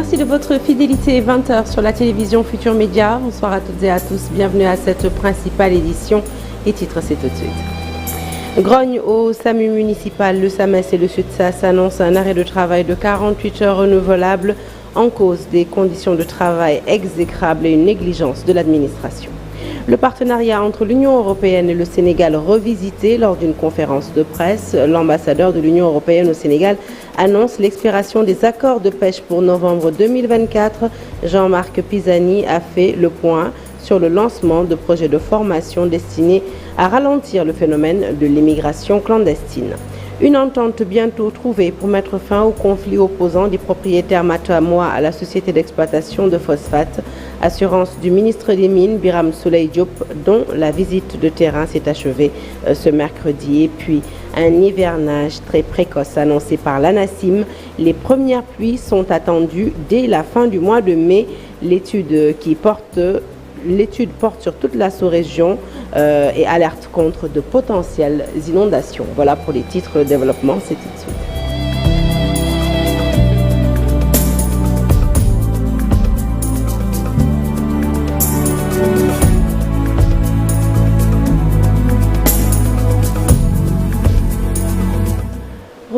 Merci de votre fidélité. 20h sur la télévision Futur Média. Bonsoir à toutes et à tous. Bienvenue à cette principale édition. Les titres, c'est tout de suite. Grogne au SAMU municipal. Le SAMES et le SUTSAS annoncent un arrêt de travail de 48 heures renouvelable en cause des conditions de travail exécrables et une négligence de l'administration. Le partenariat entre l'Union européenne et le Sénégal revisité lors d'une conférence de presse. L'ambassadeur de l'Union européenne au Sénégal annonce l'expiration des accords de pêche pour novembre 2024. Jean-Marc Pisani a fait le point sur le lancement de projets de formation destinés à ralentir le phénomène de l'immigration clandestine. Une entente bientôt trouvée pour mettre fin au conflit opposant des propriétaires matamois à la société d'exploitation de phosphate. Assurance du ministre des Mines, Biram Souleye Diop, dont la visite de terrain s'est achevée ce mercredi. Et puis, un hivernage très précoce annoncé par l'ANACIM. Les premières pluies sont attendues dès la fin du mois de mai. L'étude porte sur toute la sous-région et alerte contre de potentielles inondations. Voilà pour les titres de développement, c'est tout de suite.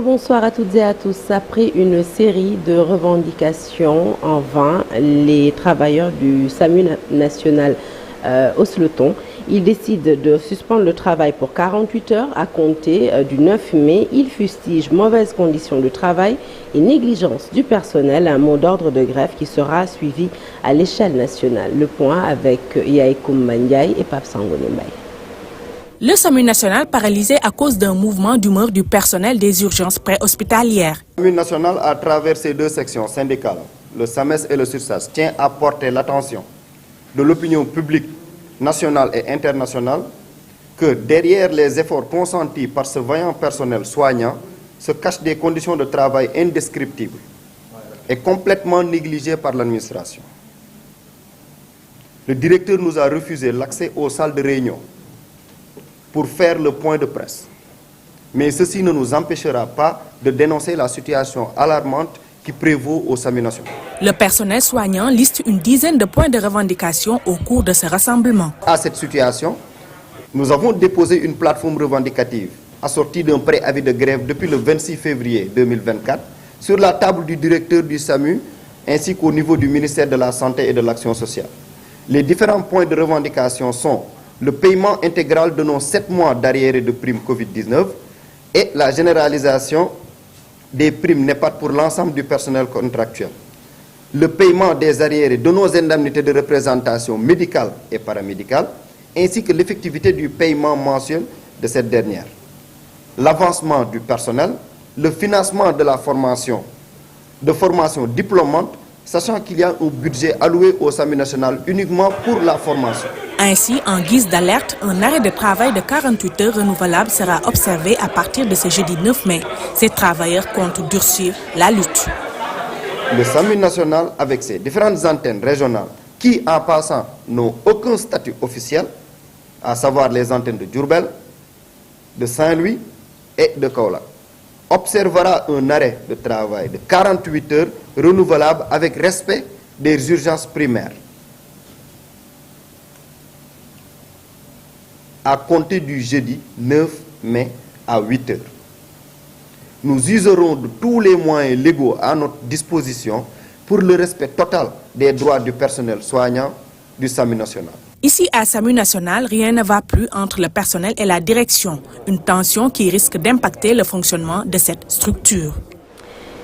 Bonsoir à toutes et à tous. Après une série de revendications en vain, les travailleurs du SAMU national Osleton, ils décident de suspendre le travail pour 48 heures à compter du 9 mai. Ils fustigent mauvaises conditions de travail et négligence du personnel, un mot d'ordre de grève qui sera suivi à l'échelle nationale. Le point avec Yaïkoum Mandiaï et Pape Sangoné Mbaye. Le SAMU national paralysé à cause d'un mouvement d'humeur du personnel des urgences préhospitalières. Le SAMU national, à travers ses deux sections syndicales, le SAMES et le SUTSAS, tient à porter l'attention de l'opinion publique nationale et internationale que derrière les efforts consentis par ce vaillant personnel soignant se cachent des conditions de travail indescriptibles et complètement négligées par l'administration. Le directeur nous a refusé l'accès aux salles de réunion pour faire le point de presse. Mais ceci ne nous empêchera pas de dénoncer la situation alarmante qui prévaut au SAMU national. Le personnel soignant liste une dizaine de points de revendication au cours de ce rassemblement. À cette situation, nous avons déposé une plateforme revendicative assortie d'un préavis de grève depuis le 26 février 2024 sur la table du directeur du SAMU ainsi qu'au niveau du ministère de la Santé et de l'Action sociale. Les différents points de revendication sont le paiement intégral de nos 7 mois d'arriérés de primes Covid-19 et la généralisation des primes NEPAD pour l'ensemble du personnel contractuel. Le paiement des arriérés de nos indemnités de représentation médicale et paramédicale, ainsi que l'effectivité du paiement mensuel de cette dernière. L'avancement du personnel, le financement de la formation diplômante, sachant qu'il y a un budget alloué au SAMU national uniquement pour la formation. Ainsi, en guise d'alerte, un arrêt de travail de 48 heures renouvelable sera observé à partir de ce jeudi 9 mai. Ces travailleurs comptent durcir la lutte. Le SAMU national, avec ses différentes antennes régionales, qui en passant n'ont aucun statut officiel, à savoir les antennes de Diourbel, de Saint-Louis et de Kaolack, observera un arrêt de travail de 48 heures renouvelable avec respect des urgences primaires. À compter du jeudi 9 mai à 8 heures. Nous userons de tous les moyens légaux à notre disposition pour le respect total des droits du personnel soignant du SAMU national. Ici, à SAMU national, rien ne va plus entre le personnel et la direction. Une tension qui risque d'impacter le fonctionnement de cette structure.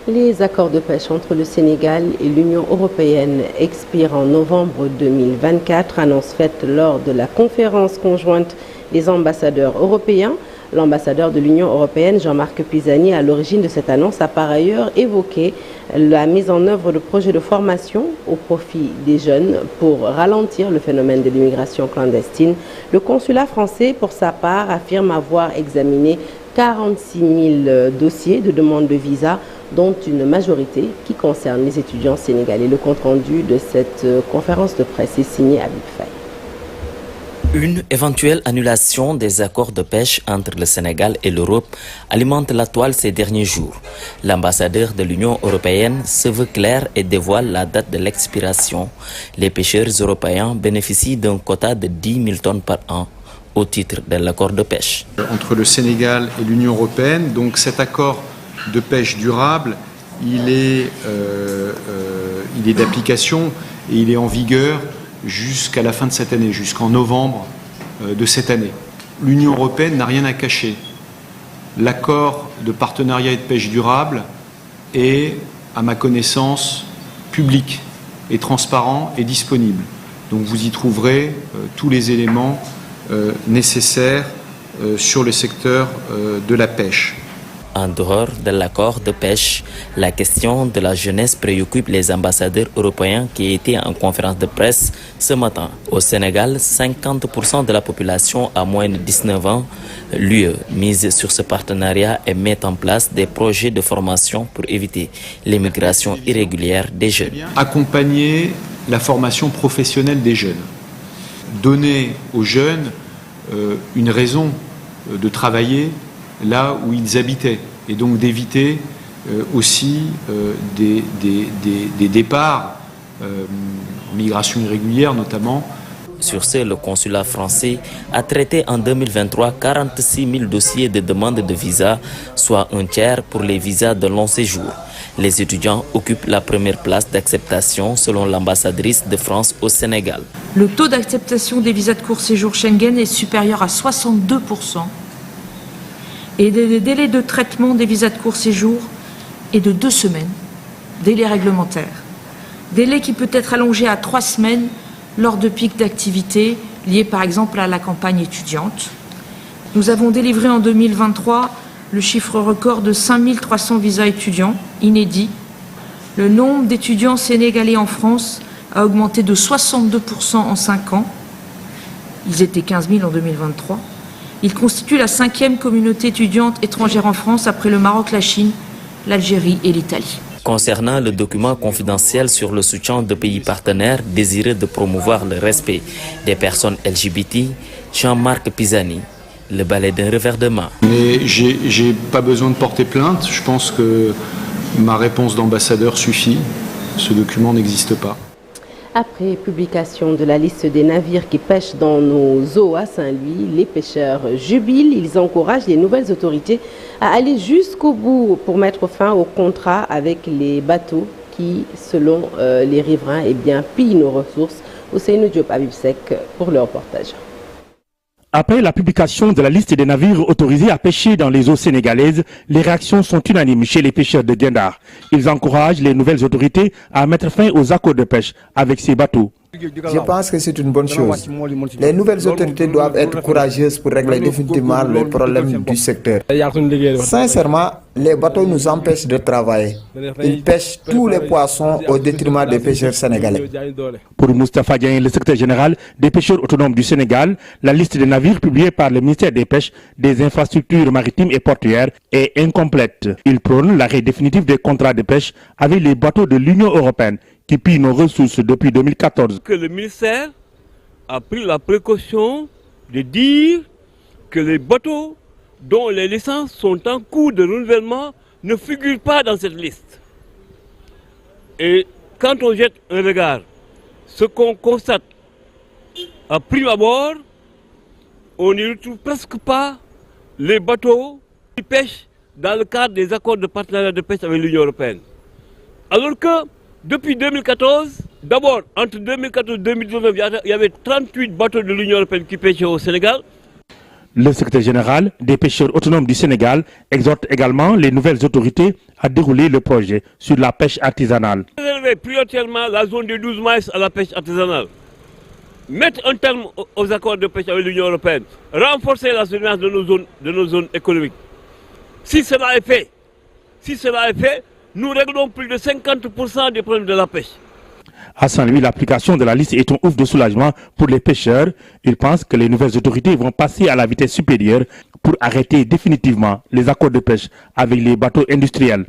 Les accords de pêche entre le Sénégal et l'Union européenne expirent en novembre 2024, annonce faite lors de la conférence conjointe des ambassadeurs européens. L'ambassadeur de l'Union européenne, Jean-Marc Pisani, à l'origine de cette annonce, a par ailleurs évoqué la mise en œuvre de projets de formation au profit des jeunes pour ralentir le phénomène de l'immigration clandestine. Le consulat français, pour sa part, affirme avoir examiné 46 000 dossiers de demande de visa, dont une majorité qui concerne les étudiants sénégalais. Le compte-rendu de cette conférence de presse est signé Habib Faye. Une éventuelle annulation des accords de pêche entre le Sénégal et l'Europe alimente la toile ces derniers jours. L'ambassadeur de l'Union européenne se veut clair et dévoile la date de l'expiration. Les pêcheurs européens bénéficient d'un quota de 10 000 tonnes par an au titre de l'accord de pêche. Entre le Sénégal et l'Union européenne, donc cet accord de pêche durable, il est d'application et il est en vigueur jusqu'à la fin de cette année, jusqu'en novembre de cette année. L'Union européenne n'a rien à cacher. L'accord de partenariat et de pêche durable est, à ma connaissance, public et transparent et disponible. Donc vous y trouverez tous les éléments nécessaires sur le secteur de la pêche. En dehors de l'accord de pêche, la question de la jeunesse préoccupe les ambassadeurs européens qui étaient en conférence de presse ce matin. Au Sénégal, 50% de la population a moins de 19 ans. L'UE mise sur ce partenariat et met en place des projets de formation pour éviter l'immigration irrégulière des jeunes. Accompagner la formation professionnelle des jeunes. Donner aux jeunes une raison de travailler là où ils habitaient, et donc d'éviter aussi des départs, migration irrégulière notamment. Sur ce, le consulat français a traité en 2023 46 000 dossiers de demande de visa, soit un tiers pour les visas de long séjour. Les étudiants occupent la première place d'acceptation selon l'ambassadrice de France au Sénégal. Le taux d'acceptation des visas de court séjour Schengen est supérieur à 62%. Et le délai de traitement des visas de court séjour est de 2 semaines, délai réglementaire. Délai qui peut être allongé à 3 semaines lors de pics d'activité liés par exemple à la campagne étudiante. Nous avons délivré en 2023 le chiffre record de 5 300 visas étudiants inédits. Le nombre d'étudiants sénégalais en France a augmenté de 62% en 5 ans. Ils étaient 15 000 en 2023. Il constitue la 5e communauté étudiante étrangère en France après le Maroc, la Chine, l'Algérie et l'Italie. Concernant le document confidentiel sur le soutien de pays partenaires désireux de promouvoir le respect des personnes LGBT, Jean-Marc Pisani le balaie d'un revers de main. Mais j'ai pas besoin de porter plainte. Je pense que ma réponse d'ambassadeur suffit. Ce document n'existe pas. Après publication de la liste des navires qui pêchent dans nos eaux à Saint-Louis, les pêcheurs jubilent. Ils encouragent les nouvelles autorités à aller jusqu'au bout pour mettre fin au contrat avec les bateaux qui, selon les riverains, pillent nos ressources. Ousseynou Diop Abibsek pour le reportage. Après la publication de la liste des navires autorisés à pêcher dans les eaux sénégalaises, les réactions sont unanimes chez les pêcheurs de Gendar. Ils encouragent les nouvelles autorités à mettre fin aux accords de pêche avec ces bateaux. Je pense que c'est une bonne chose. Les nouvelles autorités doivent être courageuses pour régler définitivement les problèmes du secteur. Sincèrement, les bateaux nous empêchent de travailler. Ils pêchent tous les poissons au détriment des pêcheurs sénégalais. Pour Moustapha Diagne, le secrétaire général des pêcheurs autonomes du Sénégal, la liste des navires publiée par le ministère des Pêches, des Infrastructures maritimes et portuaires est incomplète. Il prône l'arrêt définitif des contrats de pêche avec les bateaux de l'Union européenne qui pillent nos ressources depuis 2014. Que le ministère a pris la précaution de dire que les bateaux dont les licences sont en cours de renouvellement ne figurent pas dans cette liste. Et quand on jette un regard, ce qu'on constate à prime abord, on n'y retrouve presque pas les bateaux qui pêchent dans le cadre des accords de partenariat de pêche avec l'Union européenne. Alors que depuis 2014, d'abord entre 2014 et 2019, il y avait 38 bateaux de l'Union européenne qui pêchaient au Sénégal. Le secrétaire général des pêcheurs autonomes du Sénégal exhorte également les nouvelles autorités à dérouler le projet sur la pêche artisanale. Réserver prioritairement la zone de 12 miles à la pêche artisanale. Mettre un terme aux accords de pêche avec l'Union européenne. Renforcer la surveillance de nos zones économiques. Si cela est fait, nous réglons plus de 50% des problèmes de la pêche. À Saint-Louis, l'application de la liste est un ouf de soulagement pour les pêcheurs. Ils pensent que les nouvelles autorités vont passer à la vitesse supérieure pour arrêter définitivement les accords de pêche avec les bateaux industriels.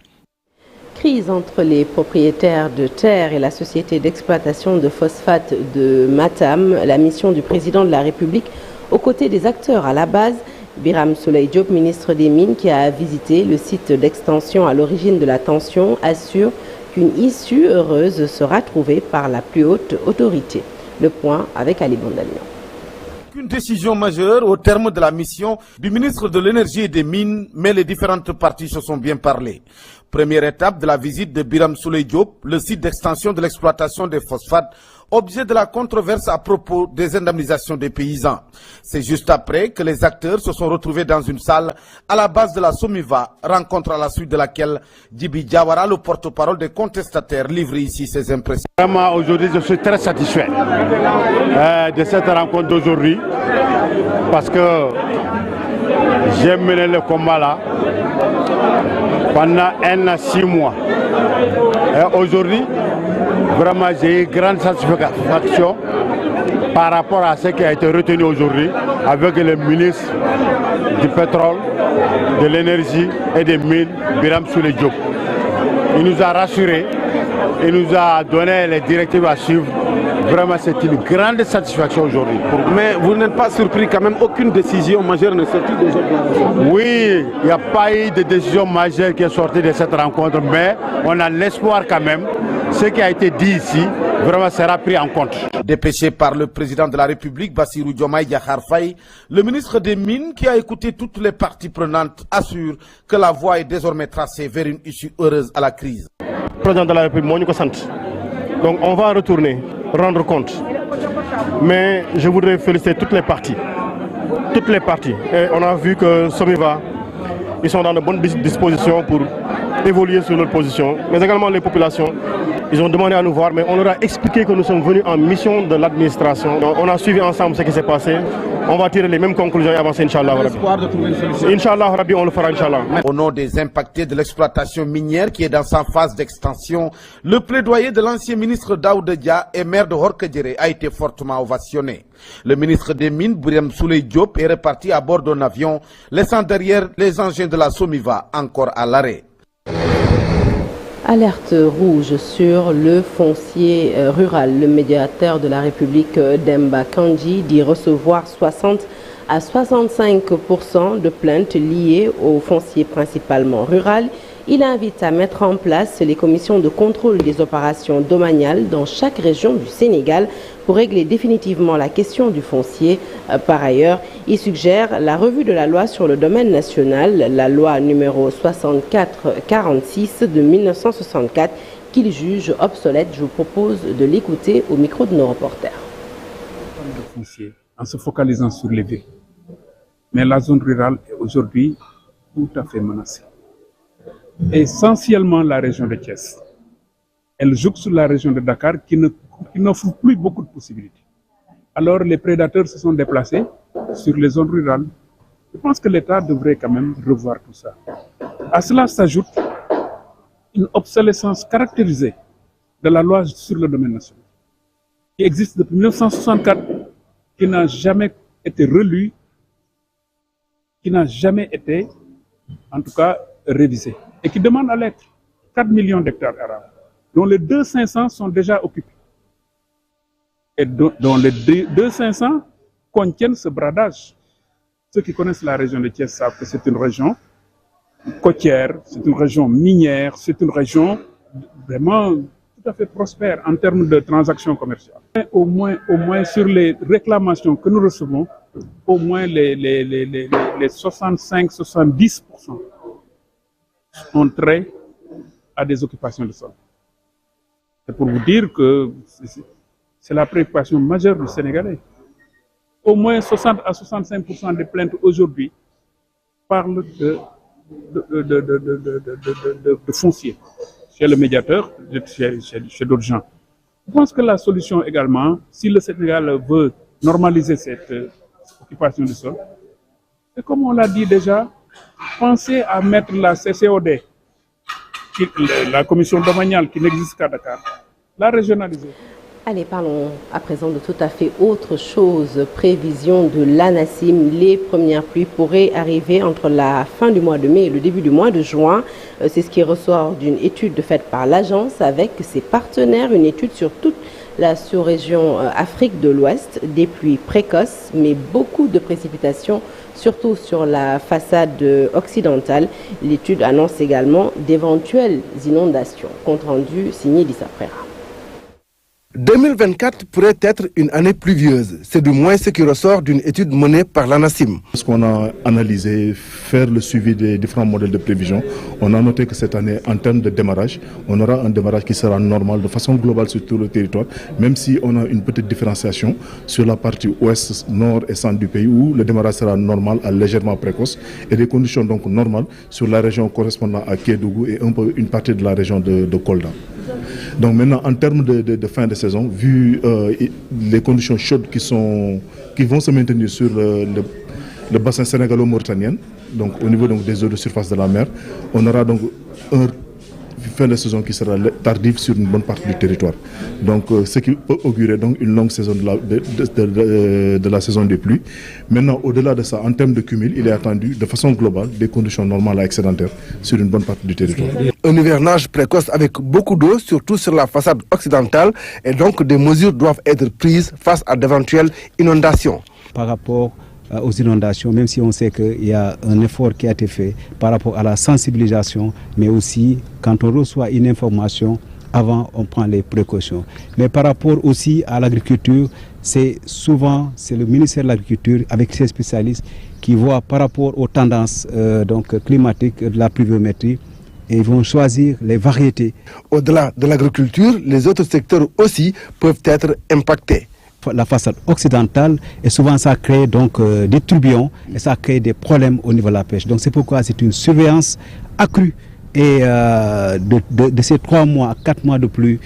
crise entre les propriétaires de terres et la société d'exploitation de phosphate de Matam, la mission du président de la République aux côtés des acteurs à la base, Birame Souleye Diop, ministre des Mines, qui a visité le site d'extension à l'origine de la tension, assure qu'une issue heureuse sera trouvée par la plus haute autorité. Le point avec Ali Bondalian. Une décision majeure au terme de la mission du ministre de l'Énergie et des Mines, mais les différentes parties se sont bien parlé. Première étape de la visite de Birame Souleye Diop, le site d'extension de l'exploitation des phosphates, objet de la controverse à propos des indemnisations des paysans. C'est juste après que les acteurs se sont retrouvés dans une salle à la base de la Somiva, rencontre à la suite de laquelle Djibi Diawara, le porte-parole des contestataires, livre ici ses impressions. Vraiment, aujourd'hui, je suis très satisfait de cette rencontre d'aujourd'hui parce que j'ai mené le combat là pendant 1 an 6 mois. Et aujourd'hui, vraiment, j'ai eu grande satisfaction par rapport à ce qui a été retenu aujourd'hui avec le ministre du pétrole, de l'énergie et des mines, Birame Souleye Diop. Il nous a rassurés, il nous a donné les directives à suivre. Vraiment, c'est une grande satisfaction aujourd'hui. Mais vous n'êtes pas surpris quand même, aucune décision majeure n'est sortie de cette rencontre? Oui, il n'y a pas eu de décision majeure qui est sortie de cette rencontre, mais on a l'espoir quand même. Ce qui a été dit ici, vraiment sera pris en compte. Dépêché par le président de la République, Bassirou Diomaye Diakhar Faye, le ministre des Mines, qui a écouté toutes les parties prenantes, assure que la voie est désormais tracée vers une issue heureuse à la crise. Le président de la République, moi, donc on va retourner, rendre compte. Mais je voudrais féliciter toutes les parties. Toutes les parties. Et on a vu que Somiva, ils sont dans de bonnes dispositions pour évoluer sur leur position. Mais également les populations, ils ont demandé à nous voir, mais on leur a expliqué que nous sommes venus en mission de l'administration. On a suivi ensemble ce qui s'est passé. On va tirer les mêmes conclusions et avancer, Inch'Allah. Inch'Allah, Rabbi, on le fera, Inch'Allah. Au nom des impactés de l'exploitation minière qui est dans sa phase d'extension, le plaidoyer de l'ancien ministre Daouda Dia et maire de Horkedjere a été fortement ovationné. Le ministre des Mines, Birame Souleye Diop, est reparti à bord d'un avion, laissant derrière les engins de la Somiva encore à l'arrêt. Alerte rouge sur le foncier rural. Le médiateur de la République, Demba Kandji, dit recevoir 60 à 65% de plaintes liées au foncier principalement rural. Il invite à mettre en place les commissions de contrôle des opérations domaniales dans chaque région du Sénégal pour régler définitivement la question du foncier. Par ailleurs, il suggère la revue de la loi sur le domaine national, la loi numéro 6446 de 1964, qu'il juge obsolète. Je vous propose de l'écouter au micro de nos reporters. Le foncier, en se focalisant sur les villes. Mais la zone rurale est aujourd'hui tout à fait menacée. Essentiellement la région de Thiès. Elle joue sur la région de Dakar qui n'offre plus beaucoup de possibilités. Alors les prédateurs se sont déplacés sur les zones rurales. Je pense que l'État devrait quand même revoir tout ça. À cela s'ajoute une obsolescence caractérisée de la loi sur le domaine national, qui existe depuis 1964, qui n'a jamais été relue, qui n'a jamais été, en tout cas, révisée, et qui demande à l'être 4 millions d'hectares arables, dont les 2,500 sont déjà occupés, et dont les 2,500 contiennent ce bradage. Ceux qui connaissent la région de Thiès savent que c'est une région côtière, c'est une région minière, c'est une région vraiment tout à fait prospère en termes de transactions commerciales. Au moins sur les réclamations que nous recevons, au moins les 65-70% ont trait à des occupations de sol. C'est pour vous dire que c'est la préoccupation majeure du Sénégalais. Au moins 60 à 65% des plaintes aujourd'hui parlent de foncier, chez le médiateur, chez d'autres gens. Je pense que la solution également, si le Sénégal veut normaliser cette occupation du sol, et comme on l'a dit déjà, pensez à mettre la CCOD, la commission domaniale qui n'existe qu'à Dakar, la régionaliser. Allez, parlons à présent de tout à fait autre chose. Prévision de l'ANACIM. Les premières pluies pourraient arriver entre la fin du mois de mai et le début du mois de juin. C'est ce qui ressort d'une étude faite par l'agence avec ses partenaires. Une étude sur toute la sous-région Afrique de l'Ouest. Des pluies précoces, mais beaucoup de précipitations, surtout sur la façade occidentale. L'étude annonce également d'éventuelles inondations. Compte rendu signé Lisa Prera. 2024 pourrait être une année pluvieuse. C'est du moins ce qui ressort d'une étude menée par l'ANACIM. Lorsqu'on a analysé, faire le suivi des différents modèles de prévision, on a noté que cette année, en termes de démarrage, on aura un démarrage qui sera normal de façon globale sur tout le territoire, même si on a une petite différenciation sur la partie ouest, nord et centre du pays où le démarrage sera normal à légèrement précoce et des conditions donc normales sur la région correspondant à Kédougou et un peu une partie de la région de Kolda. Donc maintenant, en termes de fin de saison, vu les conditions chaudes qui vont se maintenir sur le bassin sénégalo-mauritanien, donc au niveau donc, des eaux de surface de la mer, on aura donc une fin de saison qui sera tardive sur une bonne partie du territoire. Donc ce qui peut augurer donc une longue saison de la saison des pluies. Maintenant, au-delà de ça, en termes de cumul, il est attendu de façon globale des conditions normales à excédentaires sur une bonne partie du territoire. Un hivernage précoce avec beaucoup d'eau, surtout sur la façade occidentale, et donc des mesures doivent être prises face à d'éventuelles inondations. Par rapport aux inondations, même si on sait qu'il y a un effort qui a été fait par rapport à la sensibilisation, mais aussi quand on reçoit une information, avant on prend les précautions. Mais par rapport aussi à l'agriculture, c'est le ministère de l'Agriculture avec ses spécialistes qui voient par rapport aux tendances climatiques de la pluviométrie et ils vont choisir les variétés. Au-delà de l'agriculture, les autres secteurs aussi peuvent être impactés. La façade occidentale et souvent ça crée donc des tourbillons et ça crée des problèmes au niveau de la pêche. Donc c'est pourquoi c'est une surveillance accrue et de ces 3 mois à 4 mois de pluie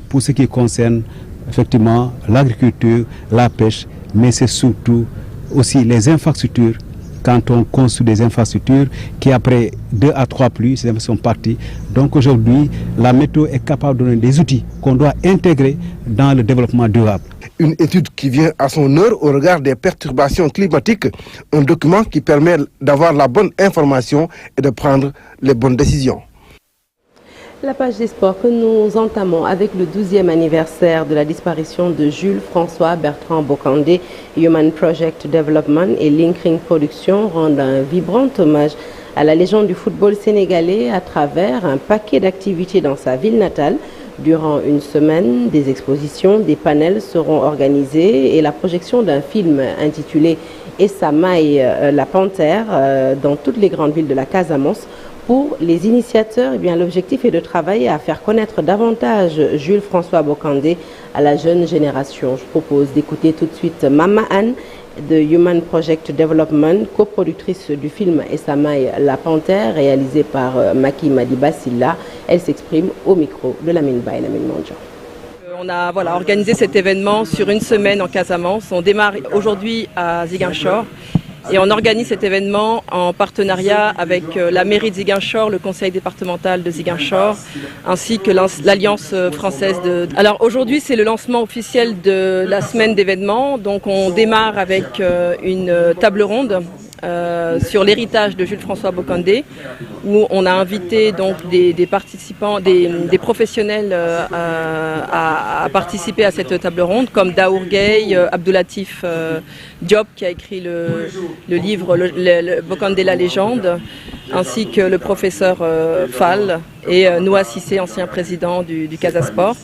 pour ce qui concerne effectivement l'agriculture, la pêche, mais c'est surtout aussi les infrastructures. Quand on construit des infrastructures qui après 2 à 3 pluies, ces infrastructures sont parties. Donc aujourd'hui, la météo est capable de donner des outils qu'on doit intégrer dans le développement durable. Une étude qui vient à son heure au regard des perturbations climatiques, un document qui permet d'avoir la bonne information et de prendre les bonnes décisions. La page des sports que nous entamons avec le 12e anniversaire de la disparition de Jules François Bertrand Bokandé. Human Project Development et Linkring Productions rendent un vibrant hommage à la légende du football sénégalais à travers un paquet d'activités dans sa ville natale. Durant une semaine, des expositions, des panels seront organisés et la projection d'un film intitulé Essamaï la Panthère dans toutes les grandes villes de la Casamance. Pour les initiateurs, l'objectif est de travailler à faire connaître davantage Jules François Bokandé à la jeune génération. Je propose d'écouter tout de suite Mama Anne de Human Project Development, coproductrice du film Essamaï la Panthère, réalisé par Maki Madiba Silla. Elle s'exprime au micro de Lamine Ba et Lamine Mandjan. On a organisé cet événement sur une semaine en Casamance. On démarre aujourd'hui à Ziguinchor. Et on organise cet événement en partenariat avec la mairie de Ziguinchor, le conseil départemental de Ziguinchor, ainsi que l'Alliance française de... Alors aujourd'hui, c'est le lancement officiel de la semaine d'événements. Donc on démarre avec une table ronde sur l'héritage de Jules François Bokandé, où on a invité donc des participants, des professionnels à participer à cette table ronde, comme Daour Gueye, Abdoulatif Diop qui a écrit le livre Bokandé la légende, ainsi que le professeur Fall et Noah Cissé, ancien président du Casasport.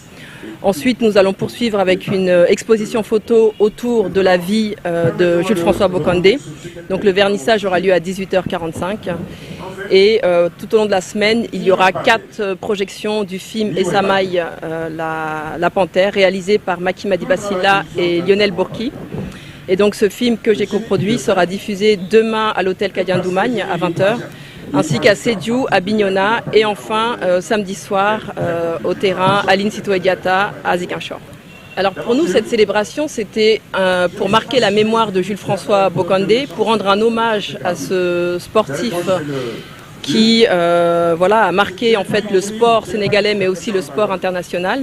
Ensuite, nous allons poursuivre avec une exposition photo autour de la vie de Jules François Bokandé. Donc le vernissage aura lieu à 18h45. Et tout au long de la semaine, il y aura 4 projections du film Essamaï la Panthère, réalisé par Maki Madiba Silla et Lionel Bourki. Et donc ce film que j'ai coproduit sera diffusé demain à l'hôtel Kadian-Doumagne à 20h. Ainsi qu'à Sédiou, à Bignona et enfin samedi soir au terrain Aline Sitoé-Diatta à Ziguinchor. Alors pour nous, cette célébration, c'était pour marquer la mémoire de Jules François Bokandé, pour rendre un hommage à ce sportif qui a marqué en fait le sport sénégalais mais aussi le sport international.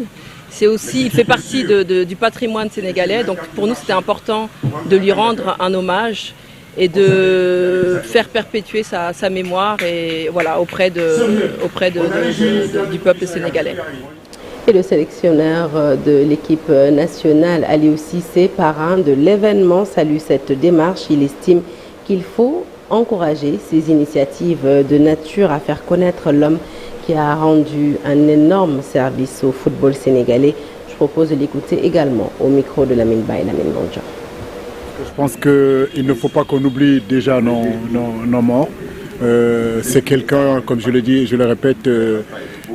il fait partie du patrimoine sénégalais. Donc pour nous, c'était important de lui rendre un hommage et de faire perpétuer sa mémoire et voilà, auprès du peuple sénégalais. Et le sélectionneur de l'équipe nationale, Aliou Cissé, parrain de l'événement, salue cette démarche. Il estime qu'il faut encourager ces initiatives de nature à faire connaître l'homme qui a rendu un énorme service au football sénégalais. Je propose de l'écouter également au micro de Lamine Ba et Lamine Bonja. Je pense qu'il ne faut pas qu'on oublie déjà nos morts. C'est quelqu'un, comme je le dis et je le répète,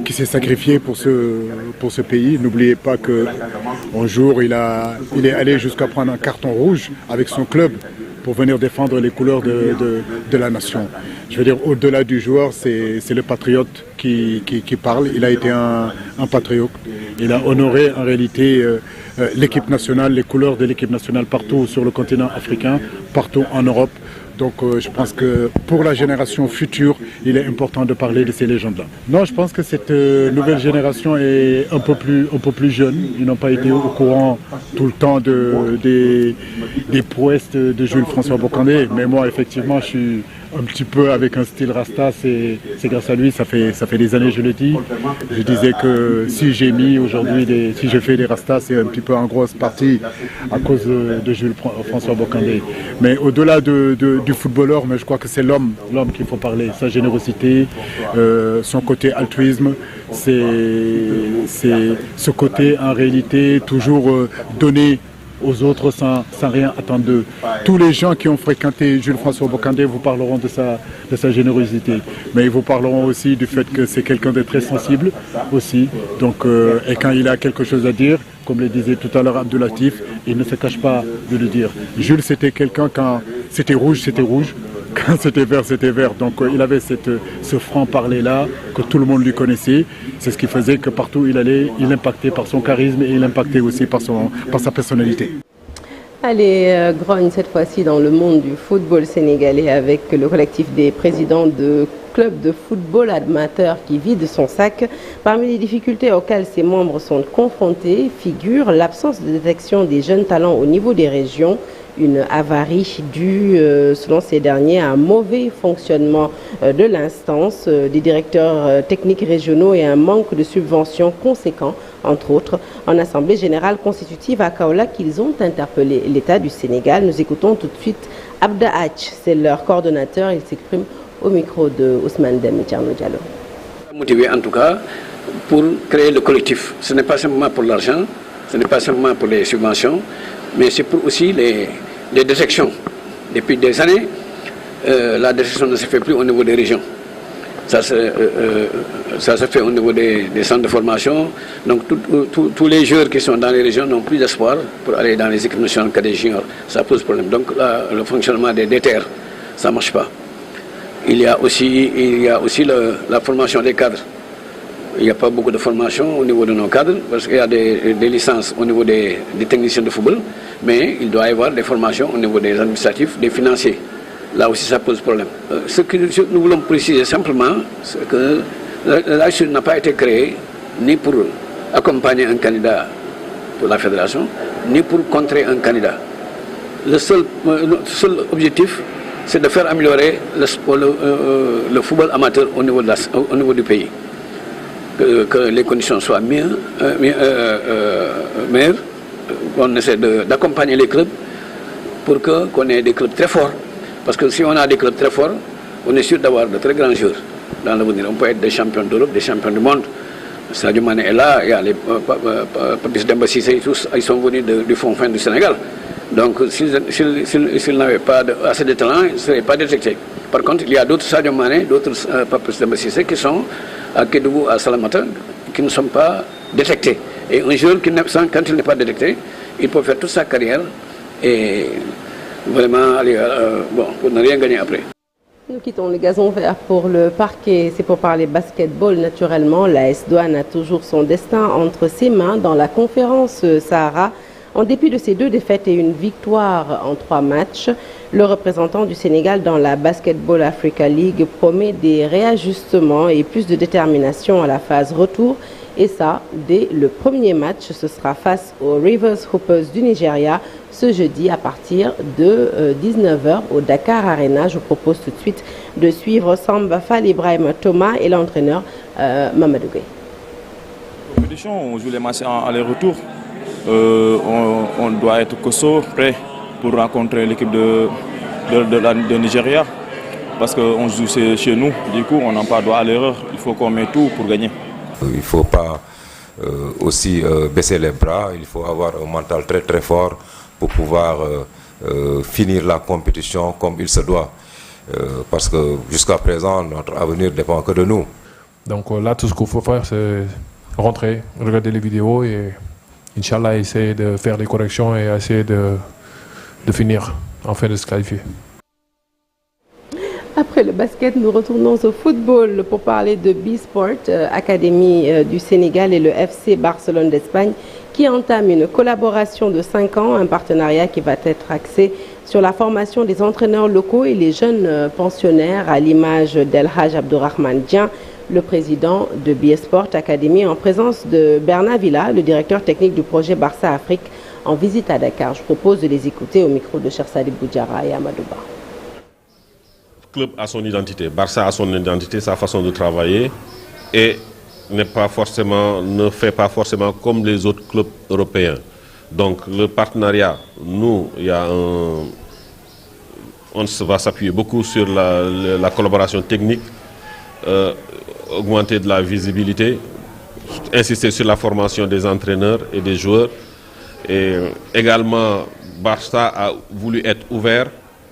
qui s'est sacrifié pour ce pays. N'oubliez pas qu'un jour, il est allé jusqu'à prendre un carton rouge avec son club pour venir défendre les couleurs de la nation. Je veux dire, au-delà du joueur, c'est le patriote qui parle. Il a été un patriote. Il a honoré en réalité l'équipe nationale, les couleurs de l'équipe nationale partout sur le continent africain, partout en Europe. Donc je pense que pour la génération future, il est important de parler de ces légendes-là. Non, je pense que cette nouvelle génération est un peu plus jeune. Ils n'ont pas été au courant tout le temps des prouesses de Jules François Bocandé. Mais moi, effectivement, je suis un petit peu avec un style Rasta. C'est grâce à lui, ça fait des années, je le dis. Je disais que si j'ai mis aujourd'hui, si je fais des Rastas, c'est un petit peu en grosse partie à cause de Jules François Bocandé. Mais au-delà du footballeur, mais je crois que c'est l'homme qu'il faut parler. Sa générosité, son côté altruisme, c'est ce côté en réalité toujours donné aux autres sans rien attendre d'eux. Tous les gens qui ont fréquenté Jules François Bocandé vous parleront de sa générosité, mais ils vous parleront aussi du fait que c'est quelqu'un de très sensible aussi. Donc, et quand il a quelque chose à dire, comme le disait tout à l'heure Abdoulatif, il ne se cache pas de le dire. Jules, c'était quelqu'un, quand c'était rouge, quand c'était vert. Donc il avait ce franc-parler-là que tout le monde lui connaissait. C'est ce qui faisait que partout où il allait, il impactait par son charisme et il impactait aussi par sa personnalité. Allez, grogne cette fois-ci dans le monde du football sénégalais avec le collectif des présidents de clubs de football amateurs qui vide son sac. Parmi les difficultés auxquelles ses membres sont confrontés figure l'absence de détection des jeunes talents au niveau des régions. Une avarie due, selon ces derniers, à un mauvais fonctionnement de l'instance, des directeurs techniques régionaux et un manque de subventions conséquents, entre autres. En Assemblée générale constitutive à Kaolack, ils ont interpellé l'État du Sénégal. Nous écoutons tout de suite Abda Hatch, c'est leur coordonnateur. Il s'exprime au micro de Ousmane Dem et Tcherno Diallo. Motivé en tout cas pour créer le collectif. Ce n'est pas simplement pour l'argent, ce n'est pas simplement pour les subventions, mais c'est pour aussi les détections. Depuis des années, la détection ne se fait plus au niveau des régions. Ça se fait au niveau des centres de formation. Donc tous les joueurs qui sont dans les régions n'ont plus d'espoir pour aller dans les équipes nationales cadets juniors. Ça pose problème. Donc le fonctionnement des DTR, ça ne marche pas. Il y a aussi la formation des cadres. Il n'y a pas beaucoup de formation au niveau de nos cadres, parce qu'il y a des licences au niveau des techniciens de football, mais il doit y avoir des formations au niveau des administratifs, des financiers. Là aussi, ça pose problème. Ce que nous voulons préciser simplement, c'est que l'ASUR n'a pas été créé ni pour accompagner un candidat pour la fédération, ni pour contrer un candidat. Le seul objectif, c'est de faire améliorer le football amateur au niveau du pays. Que les conditions soient meilleures. On essaie d'accompagner les clubs pour qu'on ait des clubs très forts. Parce que si on a des clubs très forts, on est sûr d'avoir de très grands joueurs dans l'avenir. On peut être des champions d'Europe, des champions du monde. Sadio Mané est là, il y a les Papis Demba Cissé, tous, ils sont venus du fond fin du Sénégal. Donc s'ils n'avaient pas assez de talent, ils ne seraient pas détectés. Par contre, il y a d'autres Sadio Mané, d'autres Papis Demba Cissé qui sont à Kédougou, à Salamata, qui ne sont pas détectés. Et un joueur quand il n'est pas détecté, il peut faire toute sa carrière et vraiment aller pour ne rien gagner après. Nous quittons le gazon vert pour le parquet. C'est pour parler basketball naturellement. L'AS Douanes a toujours son destin entre ses mains dans la conférence Sahara. En dépit de ces 2 défaites et une victoire en 3 matchs, le représentant du Sénégal dans la Basketball Africa League promet des réajustements et plus de détermination à la phase retour. Et ça, dès le premier match, ce sera face aux Rivers Hoopers du Nigeria ce jeudi à partir de 19h au Dakar Arena. Je vous propose tout de suite de suivre Samba Fall Ibrahim Thomas et l'entraîneur Mamadou Gueye. On joue les matchs en aller-retour. On doit être costaud, prêt pour rencontrer l'équipe de Nigeria. Parce qu'on joue chez nous, du coup on n'a pas droit à l'erreur. Il faut qu'on mette tout pour gagner. Il ne faut pas aussi baisser les bras, il faut avoir un mental très très fort pour pouvoir finir la compétition comme il se doit. Parce que jusqu'à présent, notre avenir ne dépend que de nous. Donc là, tout ce qu'il faut faire, c'est rentrer, regarder les vidéos et Inch'Allah essayer de faire des corrections et essayer de finir, enfin de se qualifier. Après le basket, nous retournons au football pour parler de B-Sport, Académie du Sénégal et le FC Barcelone d'Espagne qui entament une collaboration de 5 ans, un partenariat qui va être axé sur la formation des entraîneurs locaux et les jeunes pensionnaires à l'image d'El Hadj Abdourahmane Dian, le président de B-Sport Academy, en présence de Bernard Villa, le directeur technique du projet Barça Afrique, en visite à Dakar. Je propose de les écouter au micro de Chersali Boudjara et Amadouba. Le club a son identité, Barça a son identité, sa façon de travailler et ne fait pas forcément comme les autres clubs européens. Donc le partenariat, nous, on va s'appuyer beaucoup sur la collaboration technique, augmenter de la visibilité, insister sur la formation des entraîneurs et des joueurs. Et également, Barça a voulu être ouvert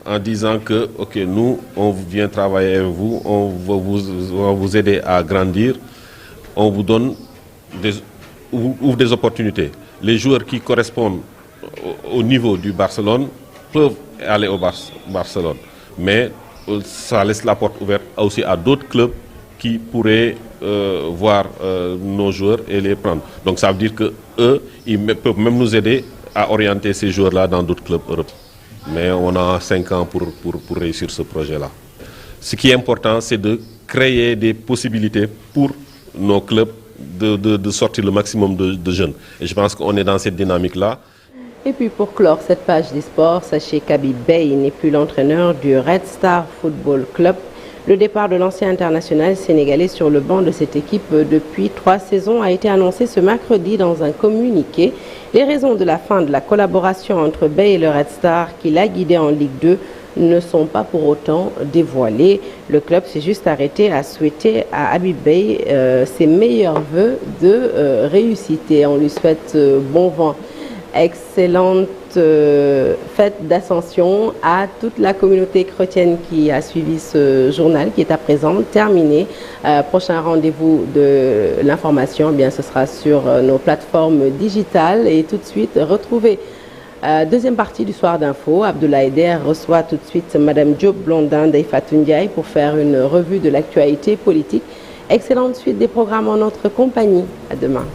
en disant que, ok, nous, on vient travailler avec vous, on va vous aider à grandir, on vous donne ouvre des opportunités. Les joueurs qui correspondent au niveau du Barcelone peuvent aller au Barcelone, mais ça laisse la porte ouverte aussi à d'autres clubs qui pourraient voir nos joueurs et les prendre. Donc ça veut dire qu'eux, ils peuvent même nous aider à orienter ces joueurs-là dans d'autres clubs européens. Mais on a 5 ans pour réussir ce projet-là. Ce qui est important, c'est de créer des possibilités pour nos clubs de sortir le maximum de jeunes. Et je pense qu'on est dans cette dynamique-là. Et puis pour clore cette page des sports, sachez qu'Habib Beye n'est plus l'entraîneur du Red Star Football Club. Le départ de l'ancien international sénégalais sur le banc de cette équipe depuis 3 saisons a été annoncé ce mercredi dans un communiqué. Les raisons de la fin de la collaboration entre Beye et le Red Star, qui l'a guidé en Ligue 2, ne sont pas pour autant dévoilées. Le club s'est juste arrêté à souhaiter à Habib Beye ses meilleurs voeux de réussite. Et on lui souhaite bon vent. Excellente fête d'ascension à toute la communauté chrétienne qui a suivi ce journal qui est à présent terminé. Prochain rendez-vous de l'information, eh bien ce sera sur nos plateformes digitales. Et tout de suite, retrouvez deuxième partie du Soir d'Info. Abdoulaye Der reçoit tout de suite Madame Diop Blondin d'Aïfatou Ndiaye pour faire une revue de l'actualité politique. Excellente suite des programmes en notre compagnie. À demain.